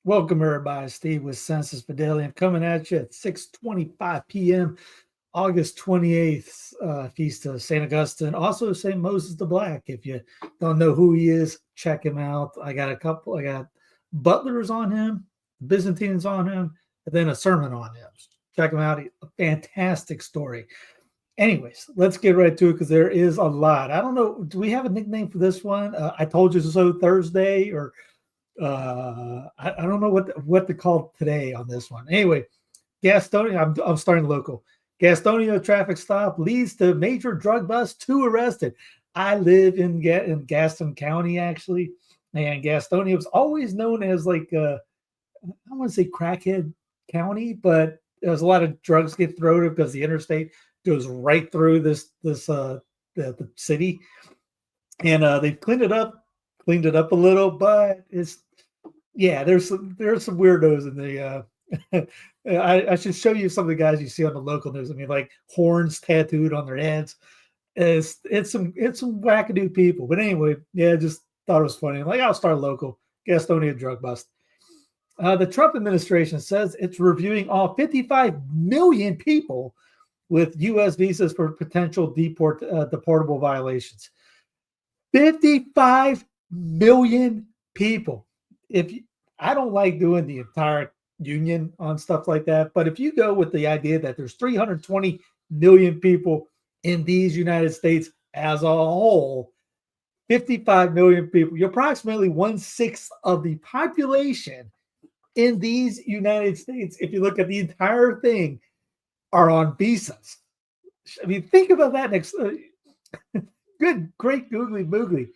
Welcome, everybody. Steve with Sensus Fidelium coming at you at 6:25 p.m. August 28th, Feast of St. Augustine. Also, St. Moses the Black. If you don't know who he is, check him out. I got butlers on him, Byzantines on him, and then a sermon on him. Check him out. A fantastic story. Anyways, let's get right to it because there is a lot. I don't know. Do we have a nickname for this one? I told you so Thursday, or I don't know what to call today on this one. Anyway, Gastonia. I'm starting local. Gastonia traffic stop leads to major drug bust. 2 arrested. I live in Gaston County actually, and Gastonia was always known as like I don't want to say crackhead county, but there's a lot of drugs get thrown because the interstate goes right through the city, and they've cleaned it up a little, but it's there's some weirdos in the. I should show you some of the guys you see on the local news. I mean, like horns tattooed on their heads. It's some wackadoo people. But anyway, just thought it was funny. Like, I'll start local. Gastonia drug bust. The Trump administration says it's reviewing all 55 million people with U.S. visas for potential deportable violations. 55 million people. I don't like doing the entire union on stuff like that, but if you go with the idea that there's 320 million people in these United States as a whole, 55 million people, you're approximately 1/6 of the population in these United States, if you look at the entire thing, are on visas. I mean, think about that next. Great googly boogly.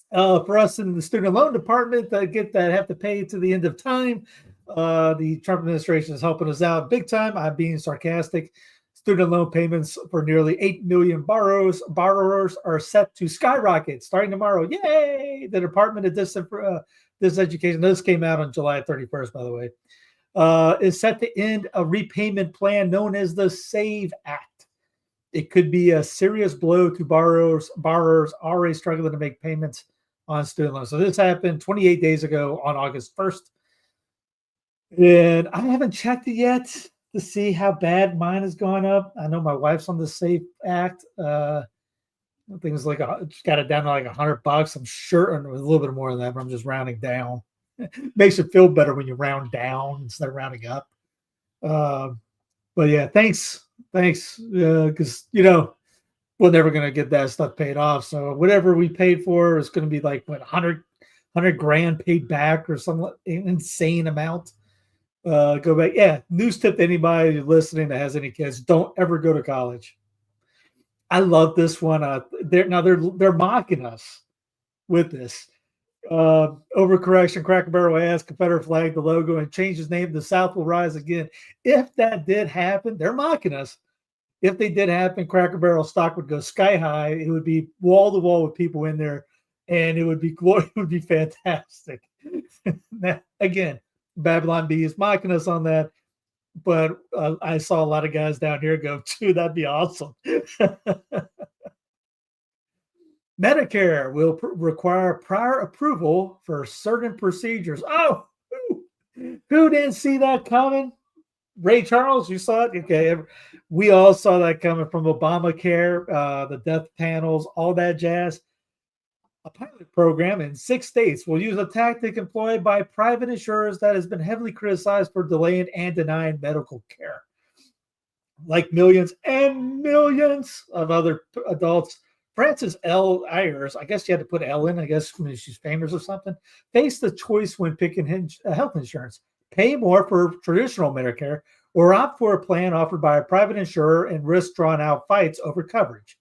For us in the student loan department that have to pay to the end of time, the Trump administration is helping us out big time. I'm being sarcastic. Student loan payments for nearly 8 million borrowers are set to skyrocket starting tomorrow. Yay! The Department of Diseducation, this came out on July 31st, by the way, is set to end a repayment plan known as the SAVE Act. It could be a serious blow to borrowers already struggling to make payments on student loans. So this happened 28 days ago on August 1st. And I haven't checked it yet to see how bad mine has gone up. I know my wife's on the SAVE Act. I think it's like just got it down to like $100. I'm sure, or a little bit more than that, but I'm just rounding down. Makes it feel better when you round down instead of rounding up. But yeah, thanks. Because we're never going to get that stuff paid off. So whatever we paid for is going to be like what, 100 grand paid back or some insane amount. Go back. Yeah. News tip to anybody listening that has any kids: don't ever go to college. I love this one. They're mocking us with this. Overcorrection. Cracker Barrel has Confederate flag, the logo, and changed his name. The South will rise again. If that did happen, they're mocking us. If they did happen, Cracker Barrel stock would go sky high. It would be wall to wall with people in there, and it would be fantastic. Now, again, Babylon B is mocking us on that, but I saw a lot of guys down here go, "Dude, that'd be awesome." Medicare will require prior approval for certain procedures. Oh, who didn't see that coming? Ray Charles, you saw it? Okay. We all saw that coming from Obamacare, the death panels, all that jazz. A pilot program in 6 states will use a tactic employed by private insurers that has been heavily criticized for delaying and denying medical care. Like millions and millions of other adults, Frances L. Ayers, I guess you had to put L in, I guess when she's famous or something, faced the choice when picking health insurance. Pay more for traditional Medicare or opt for a plan offered by a private insurer and risk drawn-out fights over coverage.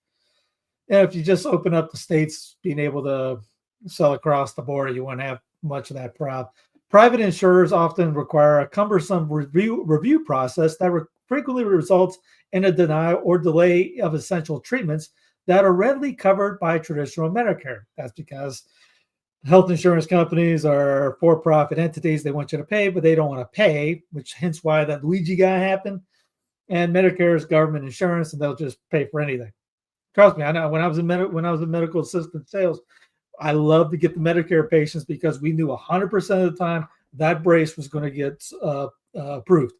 And if you just open up the states being able to sell across the border, you won't have much of that problem. Private insurers often require a cumbersome review process that frequently results in a denial or delay of essential treatments that are readily covered by traditional Medicare. That's because health insurance companies are for-profit entities. They want you to pay, but they don't want to pay, which hence why that Luigi guy happened. And Medicare is government insurance, and they'll just pay for anything. Trust me, I know when I was in medical assistant sales, I love to get the Medicare patients because we knew 100% of the time that brace was going to get approved,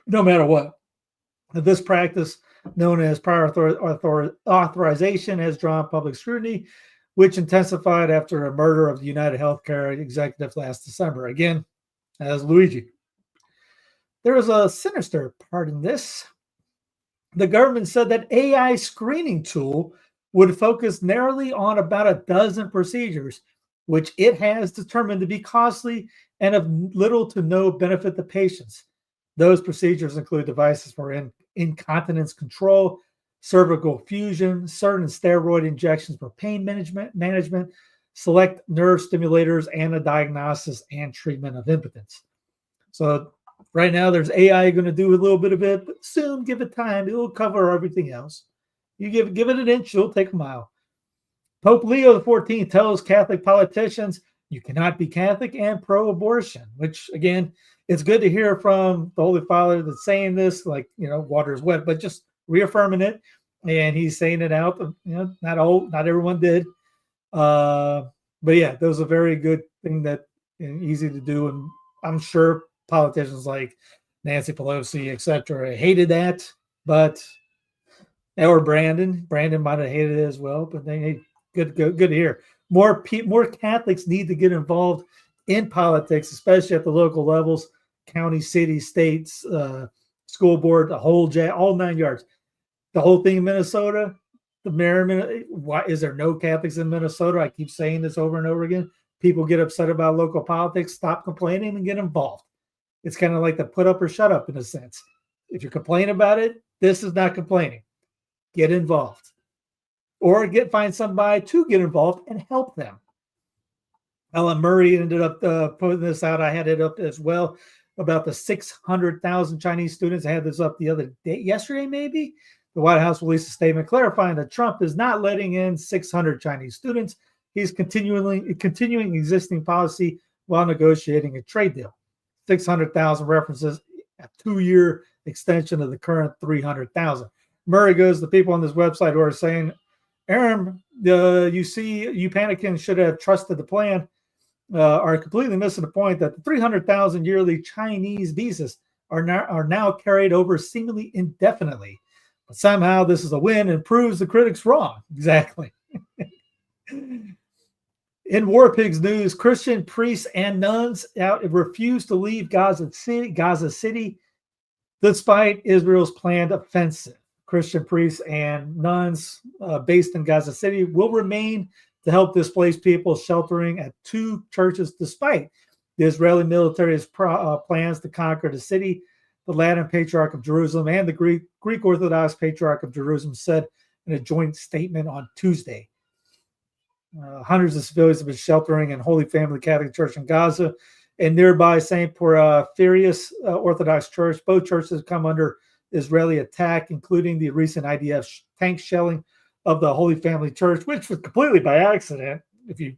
no matter what. This practice, known as prior authorization, has drawn public scrutiny, which intensified after a murder of the United Healthcare executive last December. Again, as Luigi. There is a sinister part in this. The government said that AI screening tool would focus narrowly on about a dozen procedures, which it has determined to be costly and of little to no benefit to patients. Those procedures include devices for incontinence control, cervical fusion, certain steroid injections for pain management, select nerve stimulators, and a diagnosis and treatment of impotence. So right now, there's AI going to do a little bit of it, but soon, give it time. It will cover everything else. You give it an inch, it'll take a mile. Pope Leo XIV tells Catholic politicians, you cannot be Catholic and pro-abortion, which, again, it's good to hear from the Holy Father that's saying this, like, water is wet, but just reaffirming it. And he's saying it out. Not everyone did. But yeah, that was a very good thing that easy to do. And I'm sure politicians like Nancy Pelosi, etc., hated that, or Brandon might have hated it as well. But they good to hear. More Catholics need to get involved in politics, especially at the local levels, county, city, states, school board, the whole all 9 yards. The whole thing in Minnesota, the mayor. Why is there no Catholics in Minnesota? I keep saying this over and over again. People get upset about local politics. Stop complaining and get involved. It's kind of like the put up or shut up in a sense. If you're complaining about it, this is not complaining. Get involved. Or find somebody to get involved and help them. Ellen Murray ended up putting this out. I had it up as well about the 600,000 Chinese students. I had this up the other day, yesterday maybe. The White House released a statement clarifying that Trump is not letting in 600 Chinese students. He's continuing existing policy while negotiating a trade deal. 600,000 references a 2-year extension of the current 300,000. Murray goes, the people on this website who are saying, Aaron, you panicking should have trusted the plan, are completely missing the point that the 300,000 yearly Chinese visas are now carried over seemingly indefinitely. But somehow this is a win and proves the critics wrong. Exactly. In War Pigs news, Christian priests and nuns refuse to leave Gaza City despite Israel's planned offensive. Christian priests and nuns based in Gaza City will remain to help displaced people sheltering at 2 churches despite the Israeli military's plans to conquer the city. The Latin Patriarch of Jerusalem and the Greek Orthodox Patriarch of Jerusalem said in a joint statement on Tuesday. Hundreds of civilians have been sheltering in Holy Family Catholic Church in Gaza and nearby St. Porphyrius Orthodox Church. Both churches come under Israeli attack, including the recent IDF tank shelling of the Holy Family Church, which was completely by accident, if you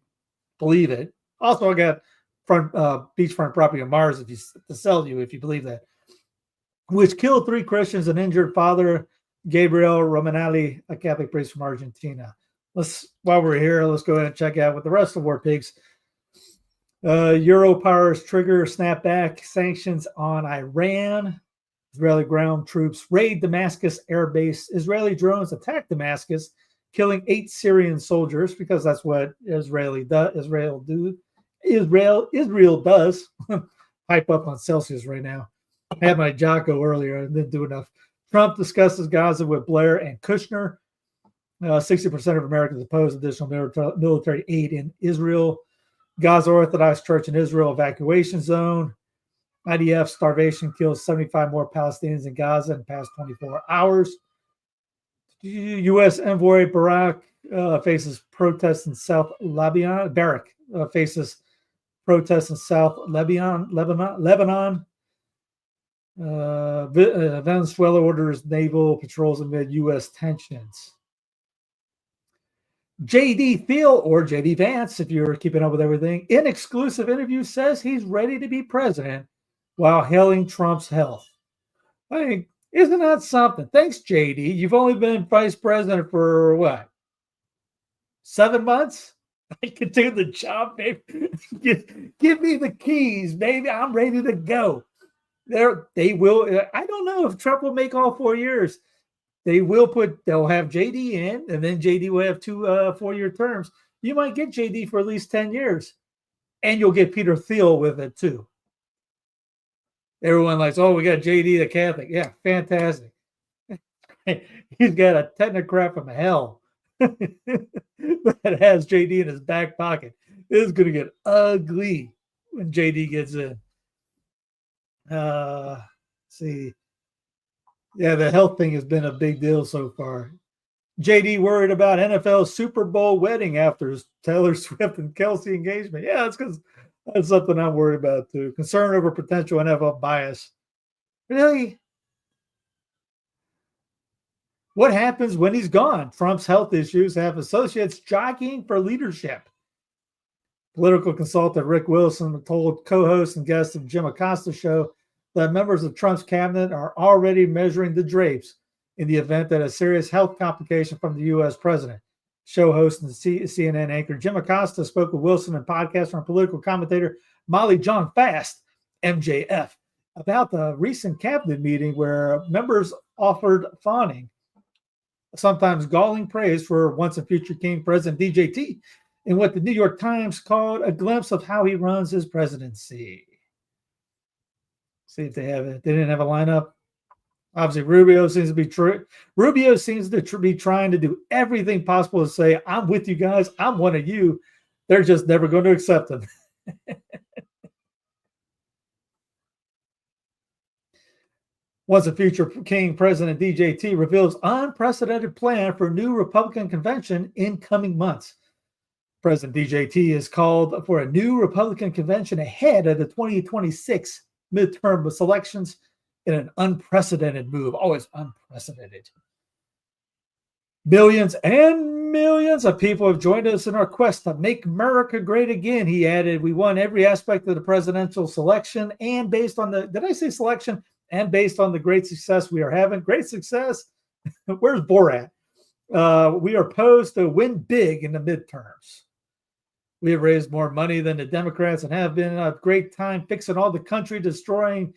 believe it. Also, I got beachfront property on Mars to sell you, if you believe that, which killed 3 Christians and injured Father Gabriel Romanelli, a Catholic priest from Argentina. While we're here, let's go ahead and check out with the rest of War Pigs. Euro powers trigger snapback sanctions on Iran. Israeli ground troops raid Damascus air base. Israeli drones attack Damascus, killing 8 Syrian soldiers, because that's what Israel does. Hype up on Celsius right now. I had my Jocko earlier and didn't do enough. Trump discusses Gaza with Blair and Kushner. 60% of Americans oppose additional military aid in Israel. Gaza Orthodox Church in Israel evacuation zone. IDF starvation kills 75 more Palestinians in Gaza in the past 24 hours. U.S. envoy Barak faces protests in South Lebanon. Barak faces protests in South Lebanon. Venezuela orders naval patrols amid U.S. tensions. J.D. Thiel, or J.D. Vance, if you're keeping up with everything, in exclusive interview says he's ready to be president while hailing Trump's health. I mean, isn't that something? Thanks, J.D. You've only been vice president for what? 7 months? I can do the job, baby. Give me the keys, baby. I'm ready to go. They will. I don't know if Trump will make all 4 years. They'll have JD in, and then JD will have two 4-year terms. You might get JD for at least 10 years, and you'll get Peter Thiel with it too. Everyone likes, oh, we got JD the Catholic. Yeah, fantastic. He's got a technocrat from hell that has JD in his back pocket. This is going to get ugly when JD gets in. See. Yeah, the health thing has been a big deal so far. JD worried about NFL Super Bowl wedding after Taylor Swift and Kelsey engagement. Yeah, that's because that's something I'm worried about too. Concern over potential NFL bias. Really? What happens when he's gone? Trump's health issues have associates jockeying for leadership. Political consultant Rick Wilson told co-host and guest of Jim Acosta's show that members of Trump's cabinet are already measuring the drapes in the event that a serious health complication from the U.S. president. Show host and CNN anchor Jim Acosta spoke with Wilson and podcaster and political commentator Molly John Fast, MJF, about the recent cabinet meeting where members offered fawning, sometimes galling praise for once and future King President DJT in what the New York Times called a glimpse of how he runs his presidency. See if they have it. They didn't have a lineup. Obviously, Rubio seems to be be trying to do everything possible to say, I'm with you guys. I'm one of you. They're just never going to accept him. Once a future King President DJT reveals unprecedented plan for new Republican convention in coming months. President DJT has called for a new Republican convention ahead of the 2026 midterm selections in an unprecedented move, always unprecedented. Millions and millions of people have joined us in our quest to make America great again, he added. We won every aspect of the presidential selection and based on the, did I say selection? And based on the great success we are having. Great success? Where's Borat? We are posed to win big in the midterms. We have raised more money than the Democrats and have been a great time fixing all the country destroying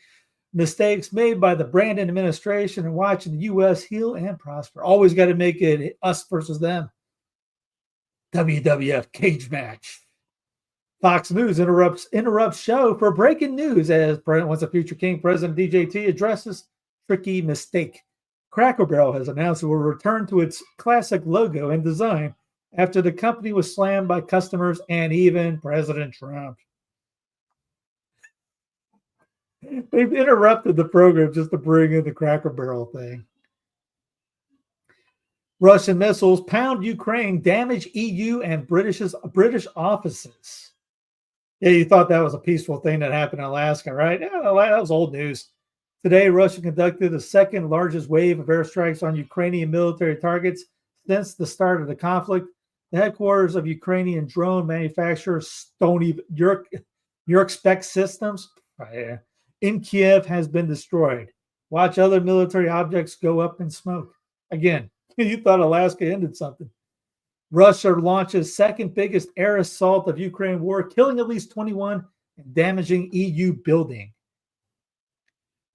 mistakes made by the Brandon administration and watching the U.S. heal and prosper. Always got to make it us versus them. WWF cage match. Fox News interrupts show for breaking news as once a future King President DJT addresses tricky mistake. Cracker Barrel has announced it will return to its classic logo and design after the company was slammed by customers and even President Trump. They've interrupted the program just to bring in the Cracker Barrel thing. Russian missiles pound Ukraine, damage EU and British offices. Yeah, you thought that was a peaceful thing that happened in Alaska, right? Yeah, that was old news. Today, Russia conducted the second largest wave of airstrikes on Ukrainian military targets since the start of the conflict. The headquarters of Ukrainian drone manufacturer Stony York Spec Systems in Kiev has been destroyed. Watch other military objects go up in smoke. Again, you thought Alaska ended something. Russia launches second biggest air assault of Ukraine war, killing at least 21 and damaging EU building.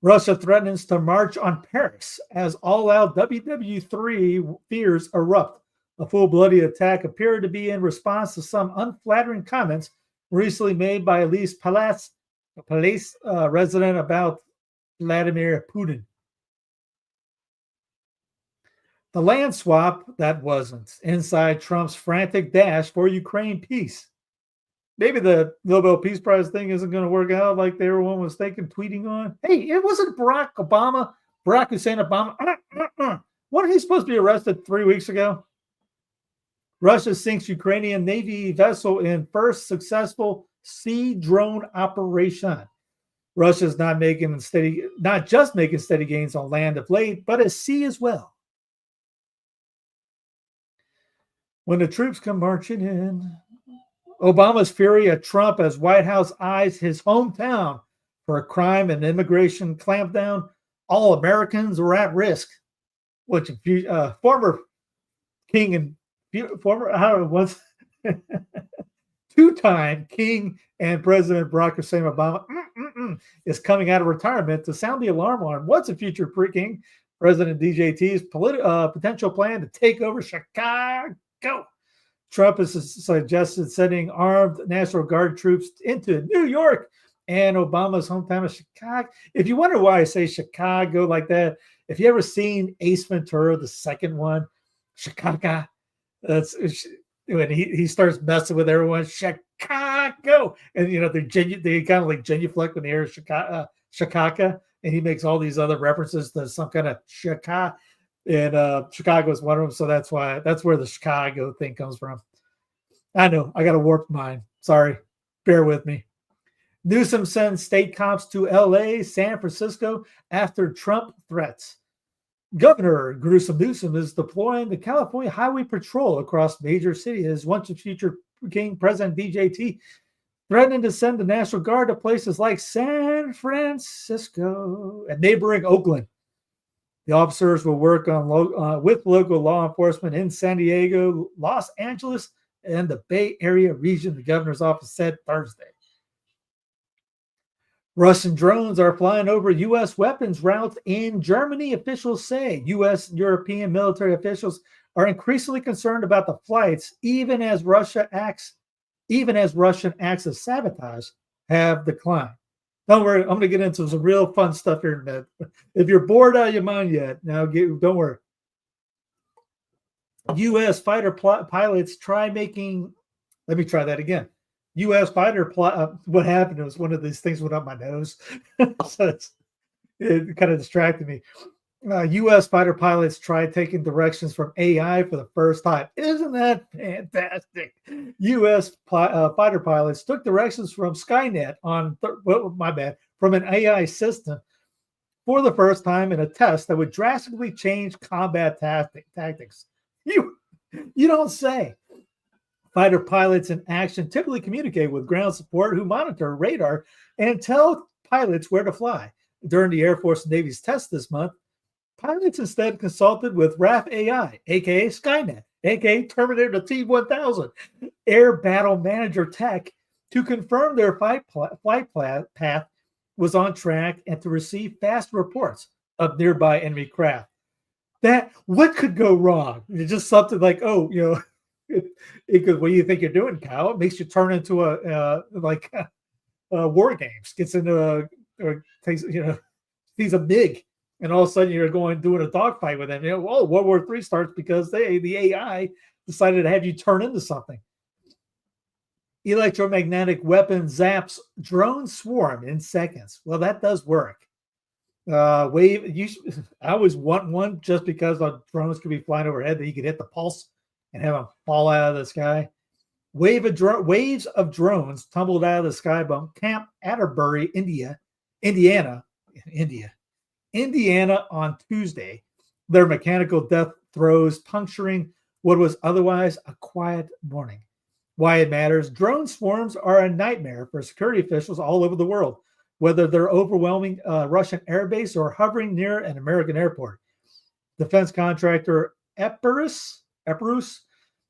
Russia threatens to march on Paris as all-out WW3 fears erupt. A full-bloody attack appeared to be in response to some unflattering comments recently made by Elise Pallas, a police resident about Vladimir Putin. The land swap, that wasn't. Inside Trump's frantic dash for Ukraine peace. Maybe the Nobel Peace Prize thing isn't going to work out like everyone was thinking, tweeting on. Hey, it wasn't Barack Hussein Obama. Wasn't he supposed to be arrested 3 weeks ago? Russia sinks Ukrainian Navy vessel in first successful sea drone operation. Russia's not just making steady gains on land of late, but at sea as well. When the troops come marching in, Obama's fury at Trump as White House eyes his hometown for a crime and immigration clampdown. All Americans are at risk. Which former king and former time, King and President Barack Hussein Obama is coming out of retirement to sound the alarm on what's the future King President DJT's potential plan to take over Chicago. Trump has suggested sending armed National Guard troops into New York and Obama's hometown of Chicago. If you wonder why I say Chicago like that, if you ever seen Ace Ventura, the second one, Chicago, that's when he starts messing with everyone, Chicago, and they kind of like genuflect when they hear Chicago, and he makes all these other references to some kind of Chicago, and Chicago is one of them. So that's where the Chicago thing comes from. I know I got a warped mind. Sorry, bear with me. Newsom sends state cops to L.A., San Francisco after Trump threats. Governor Gruesome Newsom is deploying the California Highway Patrol across major cities once the future King President DJT threatening to send the National Guard to places like San Francisco and neighboring Oakland. The officers will work on with local law enforcement in San Diego, Los Angeles, and the Bay Area region, the governor's office said Thursday. Russian drones are flying over U.S. weapons routes in Germany, officials say. U.S. and European military officials are increasingly concerned about the flights, even as Russian acts of sabotage have declined. Don't worry, I'm going to get into some real fun stuff here in a minute. If you're bored out of your mind yet, don't worry. U.S. fighter pilots try making. Let me try that again. U.S. fighter what happened was one of these things went up my nose. So it kind of distracted me. U.S. fighter pilots tried taking directions from AI for the first time. Isn't that fantastic? U.S. fighter pilots took directions from Skynet from an AI system for the first time in a test that would drastically change combat tactics. You don't say. Fighter pilots in action typically communicate with ground support who monitor radar and tell pilots where to fly. During the Air Force and Navy's test this month, pilots instead consulted with RAF AI, aka Skynet, aka Terminator T-1000, Air Battle Manager Tech, to confirm their flight path was on track and to receive fast reports of nearby enemy craft. What could go wrong? It's just something like, what do you think you're doing, Kyle? It makes you turn into war games. Gets into sees a MiG, and all of a sudden you're doing a dogfight with them. World War III starts because the AI decided to have you turn into something. Electromagnetic weapon zaps drone swarm in seconds. Well, that does work. I always want one just because the drones could be flying overhead that you could hit the pulse and have them fall out of the sky. Waves of drones tumbled out of the sky from Camp Atterbury, Indiana on Tuesday. Their mechanical death throes puncturing what was otherwise a quiet morning. Why it matters: drone swarms are a nightmare for security officials all over the world, whether they're overwhelming Russian airbase or hovering near an American airport. Defense contractor Epirus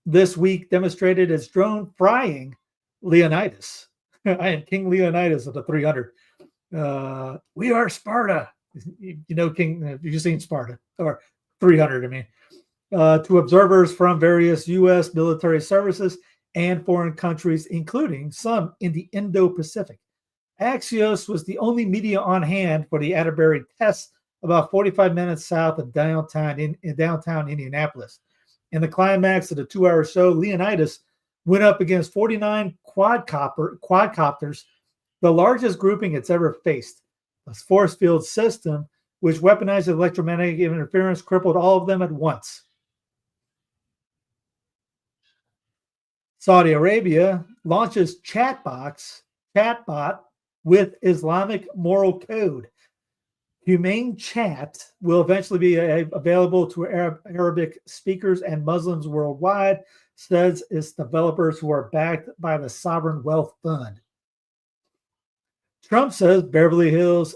this week demonstrated its drone frying Leonidas. I am King Leonidas of the 300. We are Sparta. King, you've seen Sparta, or 300, I mean. To observers from various U.S. military services and foreign countries, including some in the Indo-Pacific. Axios was the only media on hand for the Atterbury tests about 45 minutes south of downtown Indianapolis. In the climax of the 2-hour show, Leonidas went up against 49 quadcopters, the largest grouping it's ever faced. A force field system, which weaponized electromagnetic interference, crippled all of them at once. Saudi Arabia launches chatbot with Islamic moral code. Humane chat will eventually be available to Arabic speakers and Muslims worldwide, says its developers who are backed by the Sovereign Wealth Fund. Trump says Beverly Hills,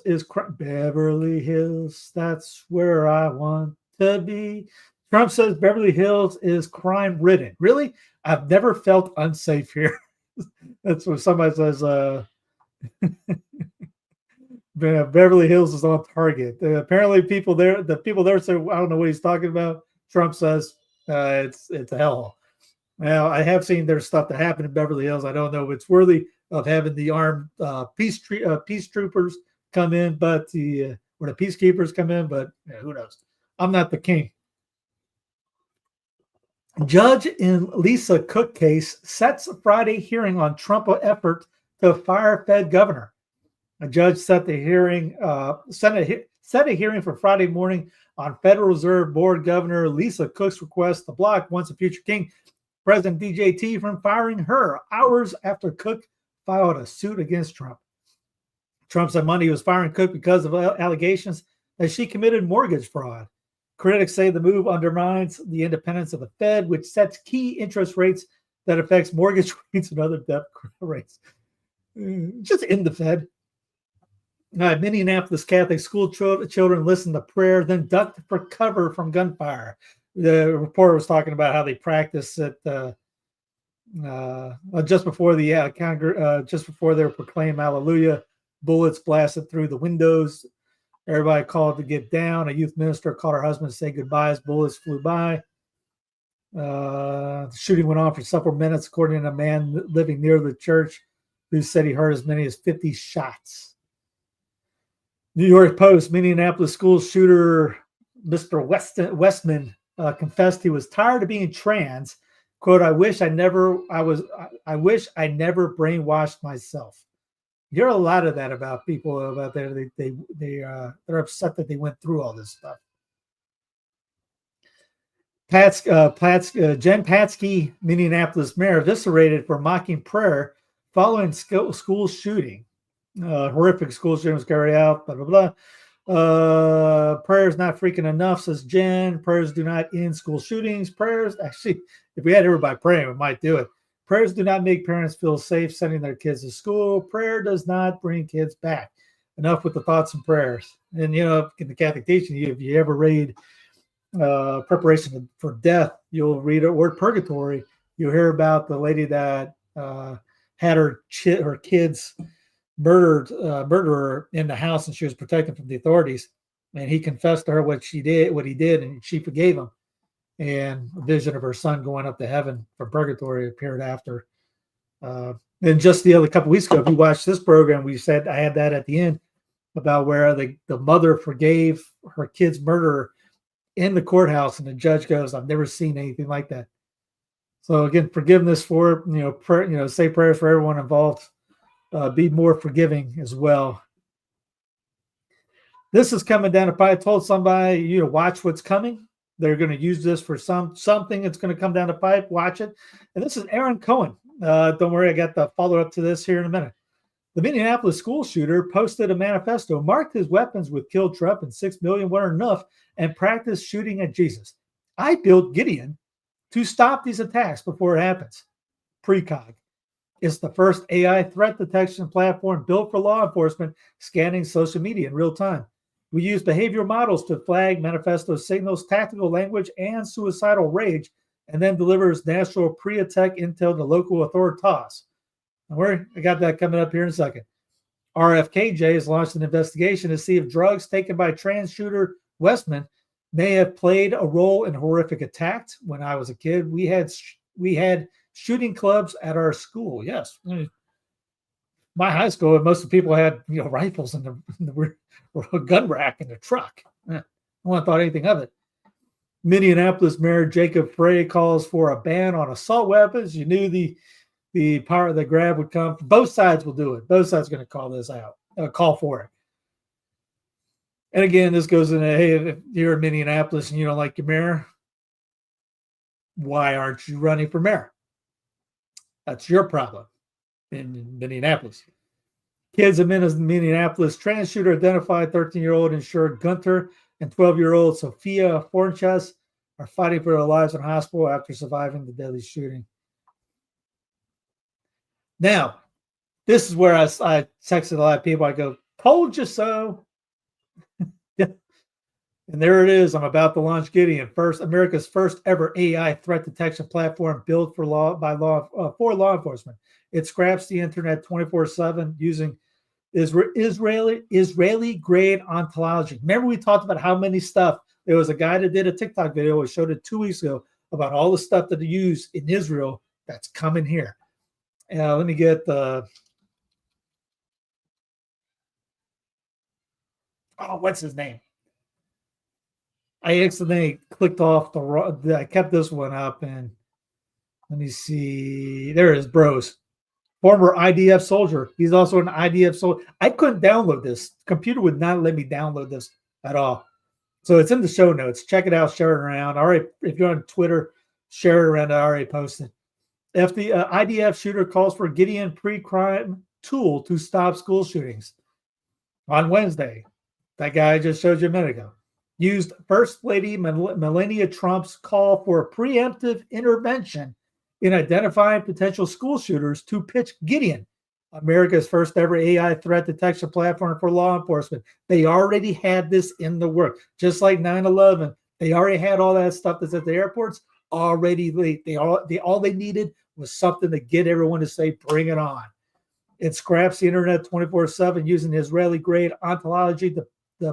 that's where I want to be. Trump says Beverly Hills is crime-ridden. Really? I've never felt unsafe here. That's what somebody says. Beverly Hills is on target. Apparently, the people there say, I don't know what he's talking about. Trump says it's a hellhole. Now, I have seen there's stuff that happened in Beverly Hills. I don't know if it's worthy of having the armed peace troopers come in, but the peacekeepers come in, but who knows? I'm not the king. Judge in Lisa Cook case sets Friday hearing on Trump effort to fire Fed governor. A judge set a hearing for Friday morning on Federal Reserve Board Governor Lisa Cook's request to block once a future king President DJT from firing her hours after Cook filed a suit against Trump. Trump said Monday he was firing Cook because of allegations that she committed mortgage fraud. Critics say the move undermines the independence of the Fed, which sets key interest rates that affects mortgage rates and other debt rates. Just in the Fed. Minneapolis Catholic school children listened to prayer, then ducked for cover from gunfire. The reporter was talking about how they practiced it just before they proclaimed Hallelujah. Bullets blasted through the windows. Everybody called to get down. A youth minister called her husband to say goodbye as bullets flew by. The shooting went on for several minutes, according to a man living near the church who said he heard as many as 50 shots. New York Post, Minneapolis school shooter Mr. Westman confessed he was tired of being trans. Quote, I wish I never brainwashed myself. You hear a lot of that about people about that. They're upset that they went through all this stuff. Jen Patsky, Minneapolis mayor, eviscerated for mocking prayer following school shooting. Horrific school shooting was carried out, blah, blah, blah. Prayer is not freaking enough, says Jen. Prayers do not end school shootings. Prayers, actually, if we had everybody praying, we might do it. Prayers do not make parents feel safe sending their kids to school. Prayer does not bring kids back. Enough with the thoughts and prayers. And, in the Catholic teaching, if you ever read Preparation for Death, you'll read the word purgatory. You'll hear about the lady that had her kids murderer in the house, and she was protected from the authorities. And he confessed to her what he did, and she forgave him. And a vision of her son going up to heaven from purgatory appeared after. And just the other couple of weeks ago, if you watched this program, we said I had that at the end about where the mother forgave her kid's murderer in the courthouse, and the judge goes, "I've never seen anything like that." So again, forgiveness for say prayers for everyone involved. Be more forgiving as well. This is coming down. If I told somebody, watch what's coming, they're going to use this for something that's going to come down the pipe. Watch it. And this is Aaron Cohen. Don't worry, I got the follow-up to this here in a minute. The Minneapolis school shooter posted a manifesto, marked his weapons with kill Trump and 6 million weren't enough, and practiced shooting at Jesus. I built Gideon to stop these attacks before it happens. Pre-Cog. It's the first AI threat detection platform built for law enforcement, scanning social media in real time. We use behavioral models to flag manifesto signals, tactical language, and suicidal rage, and then delivers national pre-attack intel to local authorities. I got that coming up here in a second. RFKJ has launched an investigation to see if drugs taken by trans shooter Westman may have played a role in horrific attacks. When I was a kid, we had shooting clubs at our school. Yes. My high school, most of the people had rifles in the gun rack in the truck. No one thought anything of it. Minneapolis Mayor Jacob Frey calls for a ban on assault weapons. You knew the power of the grab would come. Both sides will do it. Both sides are going to call this out, call for it. And again, this goes into, hey, if you're in Minneapolis and you don't like your mayor, why aren't you running for mayor? That's your problem in Minneapolis. Kids in Minneapolis, trans shooter identified 13-year-old insured Gunter and 12-year-old Sophia Fornches are fighting for their lives in hospital after surviving the deadly shooting. Now, this is where I texted a lot of people. I go, told you so. And there it is. I'm about to launch Gideon, America's first ever AI threat detection platform built for law enforcement. It scraps the internet 24/7 using Israeli grade ontology. Remember, we talked about how many stuff. There was a guy that did a TikTok video. I showed it 2 weeks ago about all the stuff that they use in Israel that's coming here. Let me get the. Oh, what's his name? I accidentally clicked off I kept this one up, and let me see. There it is, bros. Former IDF soldier. He's also an IDF soldier. I couldn't download this. The computer would not let me download this at all. So it's in the show notes. Check it out. Share it around. All right. If you're on Twitter, share it around. I already posted. If the IDF shooter calls for Gideon pre-crime tool to stop school shootings on Wednesday, that guy I just showed you a minute ago, used First Lady Melania Trump's call for preemptive intervention in identifying potential school shooters to pitch Gideon, America's first ever AI threat detection platform for law enforcement. They already had this in the work, just like 9/11. They already had all that stuff that's at the airports already. All they needed was something to get everyone to say, "Bring it on." It scraps the internet 24/7 using Israeli-grade ontology to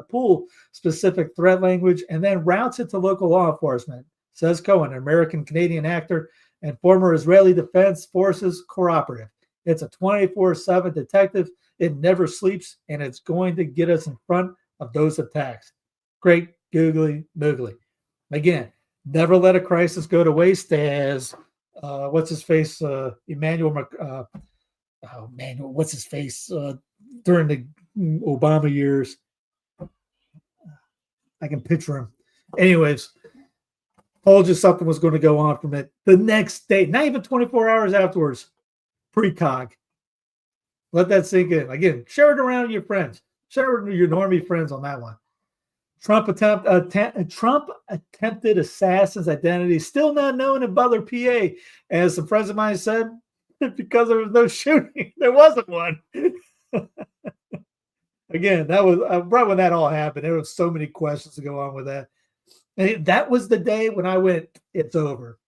pull specific threat language and then routes it to local law enforcement, says Cohen, an American-Canadian actor and former Israeli Defense Forces cooperative. It's a 24/7 detective. It never sleeps, and it's going to get us in front of those attacks. Great googly moogly. Again, never let a crisis go to waste, as what's his face, what's his face during the Obama years. I can picture him. Anyways, told you something was going to go on from it. The next day, not even 24 hours afterwards, Pre-Cog. Let that sink in. Again, share it around your friends. Share it with your normie friends on that one. Trump attempted assassin's identity still not known in Butler, PA. As some friends of mine said, because there was no shooting. There wasn't one. Again, that was right when that all happened. There were so many questions to go on with that. And that was the day when I went, it's over.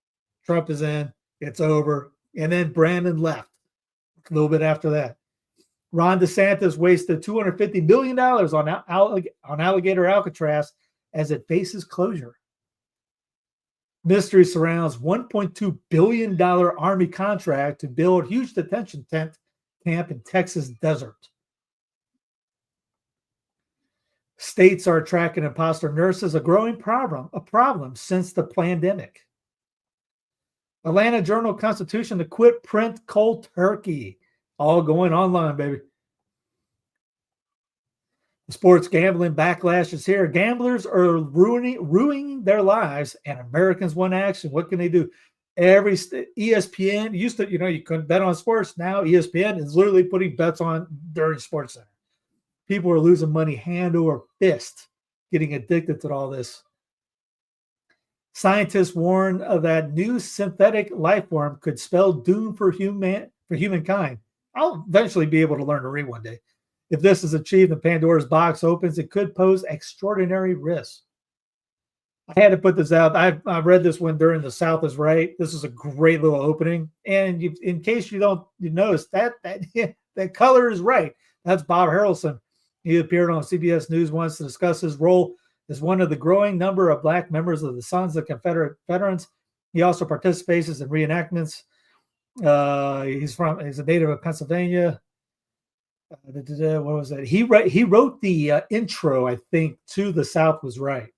Trump is in. It's over. And then Brandon left a little bit after that. Ron DeSantis wasted $250 million on Alligator Alcatraz as it faces closure. Mystery surrounds $1.2 billion Army contract to build huge detention camp in Texas desert. States are tracking imposter nurses, a growing problem since the pandemic. Atlanta Journal-Constitution to quit print cold turkey. All going online, baby. The sports gambling backlash is here. Gamblers are ruining their lives, and Americans want action. What can they do? ESPN used to, you couldn't bet on sports. Now ESPN is literally putting bets on during Sports Center. People are losing money hand over fist, getting addicted to all this. Scientists warn that new synthetic life form could spell doom for humankind. I'll eventually be able to learn to read one day. If this is achieved and Pandora's box opens, it could pose extraordinary risks. I had to put this out. I read this one during The South is Right. This is a great little opening. And in case you notice, that color is right. That's Bob Harrelson. He appeared on CBS News once to discuss his role as one of the growing number of Black members of the Sons of Confederate Veterans. He also participates in reenactments. He's a native of Pennsylvania. What was that? He wrote the intro, I think, to The South Was Right.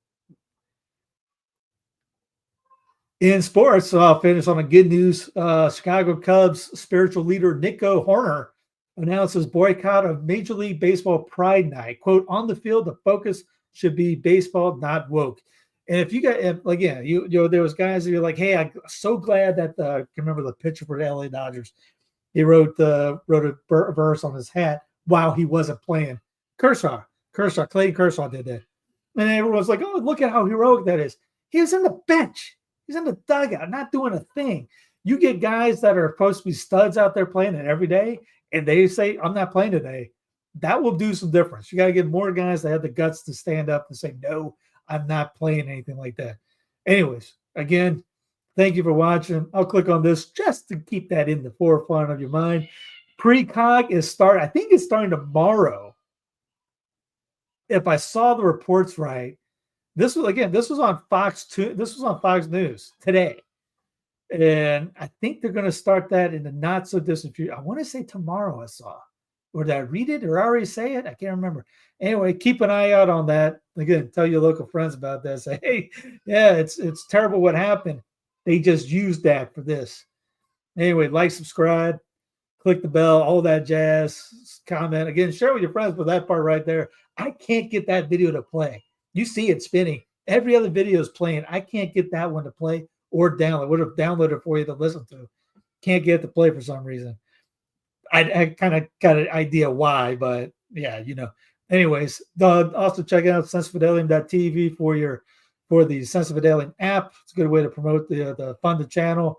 In sports, I'll finish on a good news. Chicago Cubs spiritual leader Nico Horner announces boycott of Major League Baseball Pride Night. Quote, on the field, the focus should be baseball, not woke. And if you got, again, there was guys that you're like, hey, I'm so glad that I can remember the pitcher for the LA Dodgers. He wrote a verse on his hat while he wasn't playing. Clayton Kershaw did that. And everyone was like, oh, look at how heroic that is. He was in the bench. He's in the dugout, not doing a thing. You get guys that are supposed to be studs out there playing it every day, and they say, I'm not playing today. That will do some difference. You got to get more guys that have the guts to stand up and say, no, I'm not playing anything like that. Anyways, again, Thank you for watching. I'll click on this just to keep that in the forefront of your mind. Pre-Cog is starting. I think it's starting tomorrow. If I saw the reports right, this was on Fox 2. This was on Fox News today. And I think they're going to start that in the not so distant future. I want to say tomorrow I saw. Or did I read it or already say it? I can't remember. Anyway, keep an eye out on that. Again, tell your local friends about that. Say, hey, yeah, it's terrible what happened. They just used that for this. Anyway, like, subscribe, click the bell, all that jazz, comment. Again, share with your friends with that part right there. I can't get that video to play. You see it spinning. Every other video is playing. I can't get that one to play or download. Would have downloaded for you to listen to. Can't get it to play for some reason. I kind of got an idea why, but yeah, Anyways, also check out sensusfidelium.tv for the Sensus Fidelium app. It's a good way to promote the fund the channel.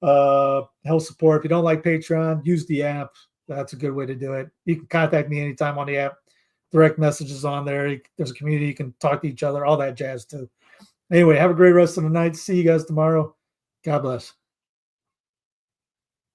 Help support. If you don't like Patreon, use the app. That's a good way to do it. You can contact me anytime on the app. Direct messages on there. There's a community. You can talk to each other, all that jazz too. Anyway, have a great rest of the night. See you guys tomorrow. God bless.